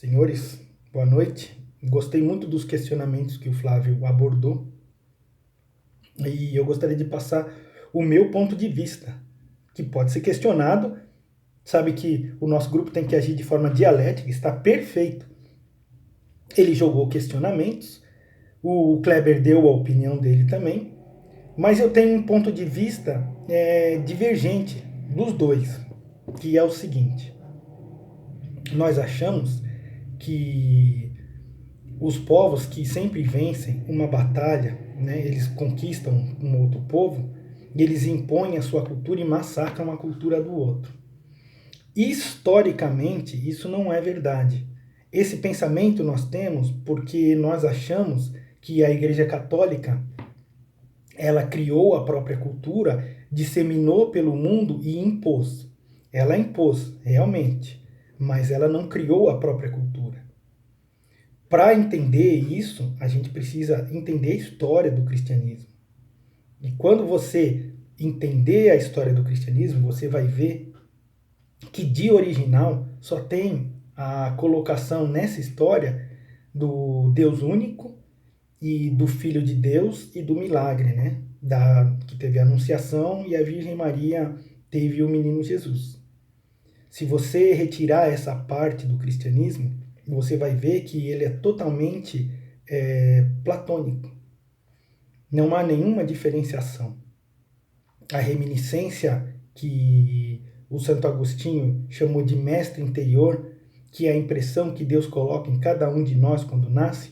Senhores, boa noite. Gostei muito dos questionamentos que o Flávio abordou e eu gostaria de passar o meu ponto de vista, que pode ser questionado. Sabe que o nosso grupo tem que agir de forma dialética, está perfeito. Ele jogou questionamentos, o Kleber deu a opinião dele também, mas eu tenho um ponto de vista divergente dos dois, que é o seguinte: nós achamos que os povos que sempre vencem uma batalha, né, eles conquistam um outro povo e eles impõem a sua cultura e massacram a cultura do outro. Historicamente, isso não é verdade. Esse pensamento nós temos porque nós achamos que a Igreja Católica ela criou a própria cultura, disseminou pelo mundo e impôs. Ela impôs, realmente, mas ela não criou a própria cultura. Para entender isso, a gente precisa entender a história do cristianismo. E quando você entender a história do cristianismo, você vai ver que de original só tem a colocação nessa história do Deus único e do Filho de Deus e do milagre, né? Que teve a Anunciação e a Virgem Maria teve o menino Jesus. Se você retirar essa parte do cristianismo, você vai ver que ele é totalmente platônico. Não há nenhuma diferenciação. A reminiscência que o Santo Agostinho chamou de mestre interior, que é a impressão que Deus coloca em cada um de nós quando nasce,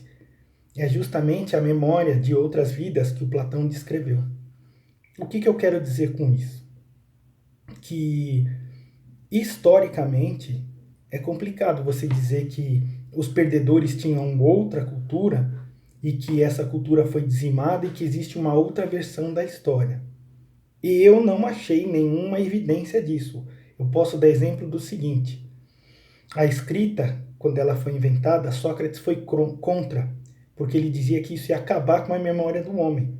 é justamente a memória de outras vidas que o Platão descreveu. O que eu quero dizer com isso? Que historicamente é complicado você dizer que os perdedores tinham outra cultura e que essa cultura foi dizimada e que existe uma outra versão da história. E eu não achei nenhuma evidência disso. Eu posso dar exemplo do seguinte: a escrita, quando ela foi inventada, Sócrates foi contra, porque ele dizia que isso ia acabar com a memória do homem.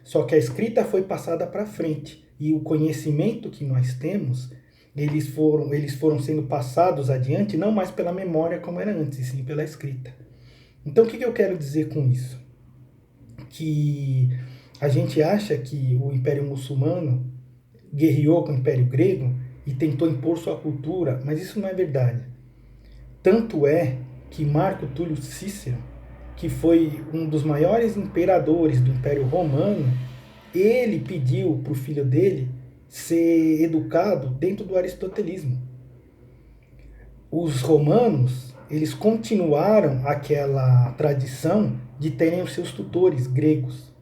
Só que a escrita foi passada para frente e o conhecimento que nós temos, eles foram sendo passados adiante, não mais pela memória como era antes, e sim pela escrita. Então o que eu quero dizer com isso? Que a gente acha que o Império Muçulmano guerreou com o Império Grego e tentou impor sua cultura, mas isso não é verdade. Tanto é que Marco Túlio Cícero, que foi um dos maiores imperadores do Império Romano, ele pediu para o filho dele ser educado dentro do aristotelismo. Os romanos, eles continuaram aquela tradição de terem os seus tutores gregos.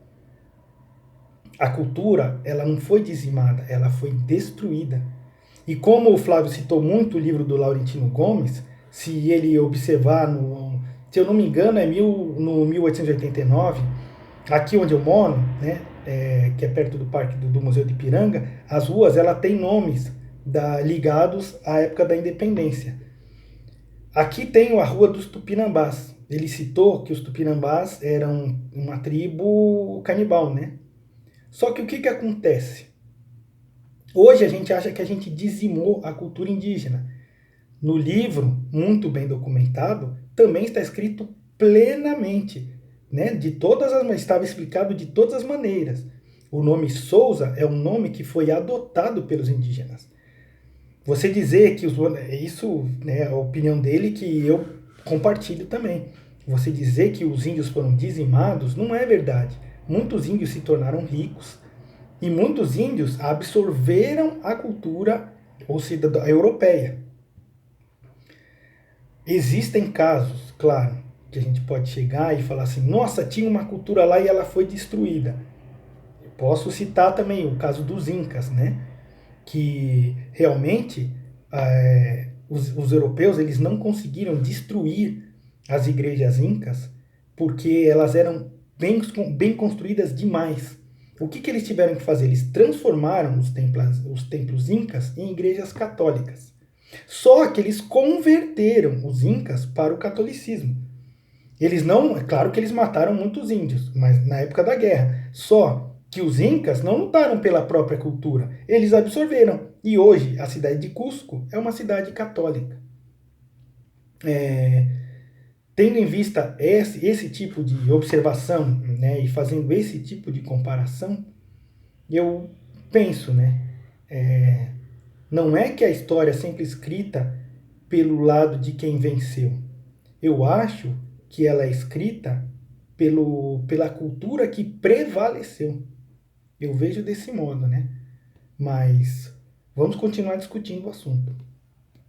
A cultura, ela não foi dizimada, ela foi destruída. E como o Flávio citou muito o livro do Laurentino Gomes, se ele observar, se eu não me engano, no 1889, aqui onde eu moro, né, que é perto do parque do Museu de Ipiranga, as ruas ela tem nomes ligados à época da independência. Aqui tem a Rua dos Tupinambás. Ele citou que os Tupinambás eram uma tribo canibal, né? Só que o que acontece? Hoje a gente acha que a gente dizimou a cultura indígena. No livro, muito bem documentado, também está escrito plenamente, né? Estava explicado de todas as maneiras. O nome Souza é um nome que foi adotado pelos indígenas. Você dizer que isso, né, é a opinião dele que eu compartilho também. Você dizer que os índios foram dizimados não é verdade. Muitos índios se tornaram ricos e muitos índios absorveram a cultura europeia. Existem casos, claro, que a gente pode chegar e falar assim: nossa, tinha uma cultura lá e ela foi destruída. Eu posso citar também o caso dos Incas, né? Que realmente os europeus eles não conseguiram destruir as igrejas incas porque elas eram bem construídas demais. O que eles tiveram que fazer? Eles transformaram os templos incas em igrejas católicas. Só que eles converteram os incas para o catolicismo. Eles não, é claro que eles mataram muitos índios, mas na época da guerra. Só que os incas não lutaram pela própria cultura, eles absorveram. E hoje a cidade de Cusco é uma cidade católica. Tendo em vista esse tipo de observação, né, e fazendo esse tipo de comparação, eu penso, né, não é que a história é sempre escrita pelo lado de quem venceu. Eu acho que ela é escrita pela cultura que prevaleceu. Eu vejo desse modo, né? Mas vamos continuar discutindo o assunto.